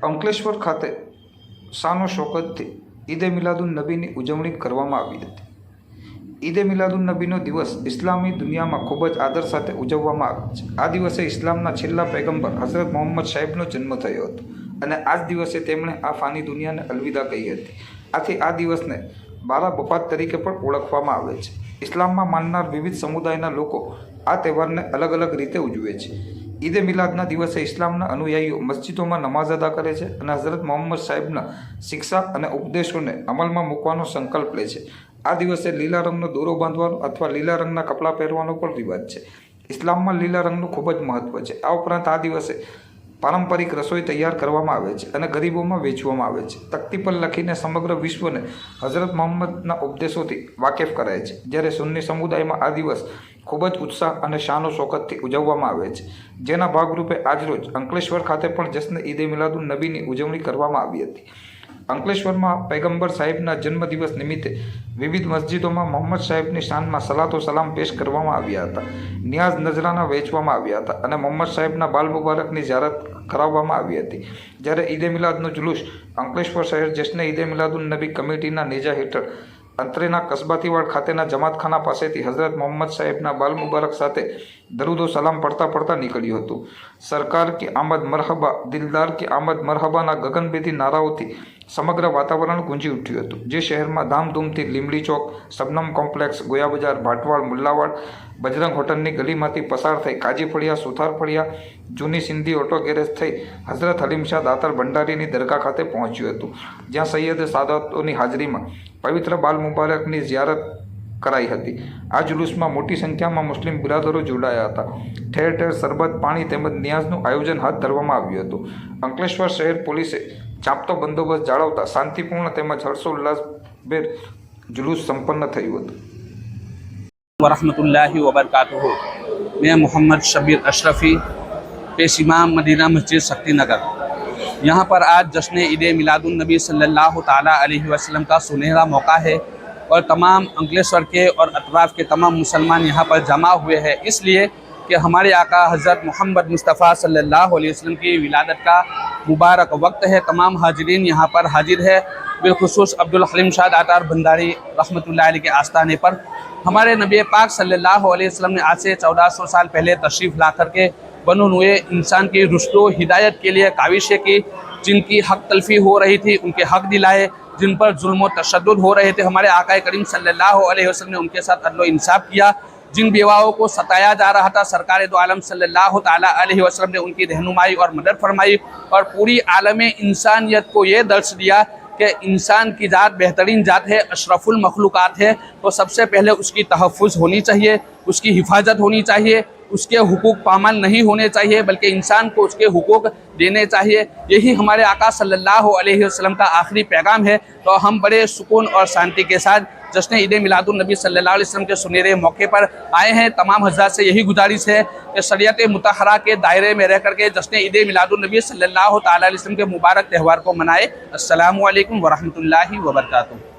અંકલેશ્વર ખાતે શાનો શોકતથી ઈદે મિલાદુન નબીની ઉજવણી કરવામાં આવી હતી। ઈદે મિલાદુન નબીનો દિવસ ઇસ્લામી દુનિયામાં ખૂબ જ આદર સાથે ઉજવવામાં આવે છે। આ દિવસે ઇસ્લામના છેલ્લા પૈગંબર હઝરત મોહમ્મદ સાહેબનો જન્મ થયો હતો અને આ જ દિવસે તેમણે આ ફાની દુનિયાને અલવિદા કહી હતી। આથી આ દિવસને બારા બફાત તરીકે પણ ઓળખવામાં આવે છે। ઇસ્લામમાં માનનાર વિવિધ સમુદાયના લોકો આ તહેવારને અલગ અલગ રીતે ઉજવે છે। ઈદે મિલાદના દિવસે ઇસ્લામના અનુયાયીઓ મસ્જિદોમાં નમાઝ અદા કરે છે અને હઝરત મોહમ્મદ સાહેબના શિક્ષા અને ઉપદેશોને અમલમાં મૂકવાનો સંકલ્પ લે છે। આ દિવસે લીલા રંગનો દોરો બાંધવાનો અથવા લીલા રંગના કપડાં પહેરવાનો પણ રિવાજ છે। ઇસ્લામમાં લીલા રંગનું ખૂબ જ મહત્વ છે। આ ઉપરાંત આ દિવસે પારંપરિક રસોઈ તૈયાર કરવામાં આવે છે અને ગરીબોમાં વેચવામાં આવે છે। તકતી પર લખીને સમગ્ર વિશ્વને હઝરત મોહમ્મદના ઉપદેશોથી વાકેફ કરાય છે। જ્યારે સુન્ની સમુદાયમાં આ દિવસ ખૂબ જ ઉત્સાહ અને શાનો શોકતથી ઉજવવામાં આવે છે, જેના ભાગરૂપે આજરોજ અંકલેશ્વર ખાતે પણ જશ્ન ઈદે મિલાદુન નબીની ઉજવણી કરવામાં આવી હતી। અંકલેશ્વરમાં પૈગંબર સાહેબના જન્મદિવસ નિમિત્તે વિવિધ મસ્જિદોમાં મોહમ્મદ સાહેબની શાનમાં સલાતો સલામ પેશ કરવામાં આવ્યા હતા, નિયાઝ નજરાના વહેંચવામાં આવ્યા હતા અને મોહમ્મદ સાહેબના બાલ મુબારકની ઝિયારત કરાવવામાં આવી હતી। જ્યારે ઈદે મિલાદનો જુલુસ અંકલેશ્વર શહેર જશ્ન ઈદે મિલાદુન નબી કમિટીના નેજા હેઠળ અંતરેના કસ્બાતીવાડ ખાતેના જમાતખાના પાસેથી હઝરત મોહમ્મદ સાહેબના બાલ મુબારક સાથે દરૂદો સલામ પડતા નીકળ્યું હતું। સરકાર કી આમદ મરહબા, દિલદાર કી આમદ મરહબાના ગગનભેદી નારાઓથી સમગ્ર વાતાવરણ ગુંજી ઉઠ્યું હતું, જે શહેરમાં ધામધૂમથી લીમડી ચોક, શબનમ કોમ્પ્લેક્સ, ગોયા બજાર, ભાટવાડ, મુલ્લાવાડ, બજરંગ હોટલની ગલીમાંથી પસાર થઈ કાજી ફળિયા, સુથાર ફળિયા, જૂની સિંધી ઓટો ગેરેજ થઈ હઝરત હલીમ શાહ દાતાર ભંડારીની દરગાહ ખાતે પહોંચ્યું હતું, જ્યાં સૈયદ સાદાતોની હાજરીમાં પવિત્ર બાલ મુબારકની ઝિયારત કરાઈ હતી। આ જુલુસમાં મોટી સંખ્યામાં મુસ્લિમ બિરાદરો જોડાયા હતા। ઠેર ઠેર શરબત, પાણી તેમજ નિયાઝનું આયોજન હાથ ધરવામાં આવ્યું હતું। અંકલેશ્વર શહેર પોલીસે ચાંપતો બંદોબસ્ત જાળવતા શાંતિપૂર્ણ તેમજ હર્ષોલ્લાસભેર જુલુસ સંપન્ન થયું હતું। वरहमतुल्लाहि वबरकातुहू। मैं मोहम्मद शबीर अशरफ़ी, पेश इमाम मदीना मस्जिद शक्तिनगर। यहाँ पर आज जश्न ईद मिलादुन नबी सल्लल्लाहु ताला अलैहि वसल्लम का सुनहरा मौका है और तमाम अंकलेश्वर के और अतराफ़ के तमाम मुसलमान यहाँ पर जमा हुए हैं, इसलिए कि हमारे आका हज़रत मोहम्मद मुस्तफ़ा सल्लल्लाहु अलैहि वसल्लम की विलादत का मुबारक वक्त है। तमाम हाजिरीन यहाँ पर हाजिर है, बिलखुसूस अब्दुल हलीम शाह दातार भंडारी रहमतुल्लाह अलैह के आस्थाने पर हमारे नबी पाक सल्लल्लाहु अलैहि वसल्लम ने आज से 1400 साल पहले तशरीफ़ ला करके बनो हुए इंसान की रुश्तो हिदायत के लिए काविशें की, जिनकी हक तलफ़ी हो रही थी उनके हक दिलाए, जिन पर जुल्म व तशद्दुद हो रहे थे हमारे आका करीम सल्लल्लाहु अलैहि वसल्लम ने उनके साथ अदल व इंसाफ किया। जिन बेवाओं को सताया जा रहा था सरकार दो आलम सल्लल्लाहु ताला अलैहि वसल्लम ने उनकी रहनुमाई और मदद फरमाई और पूरी आलम इंसानियत को ये दर्श दिया कि इंसान की ज़ात बेहतरीन ज़ात है, अशरफुल मखलूक़ात है, तो सबसे पहले उसकी तहफ़्फ़ुज़ होनी चाहिए, उसकी हिफाजत होनी चाहिए, उसके हुकूक पामाल नहीं होने चाहिए, बल्कि इंसान को उसके हुकूक देने चाहिए। यही हमारे आका सल्लल्लाहु अलैहि वसल्लम का आखिरी पैगाम है। तो हम बड़े सुकून और शांति के साथ जश्न ईद मिलादुन नबी सल्लल्लाहु अलैहि वसल्लम के सुनहरे मौके पर आए हैं। तमाम हज़रात से यही गुजारिश है कि शरीयत मुतहरा के दायरे में रह करके जश्न ईद मिलादुन नबी सल्लल्लाहु ताला अलैहि वसल्लम के मुबारक त्यौहार को मनाए। अस्सलामु अलैकुम वरहमतुल्लाहि वबरकातुहू।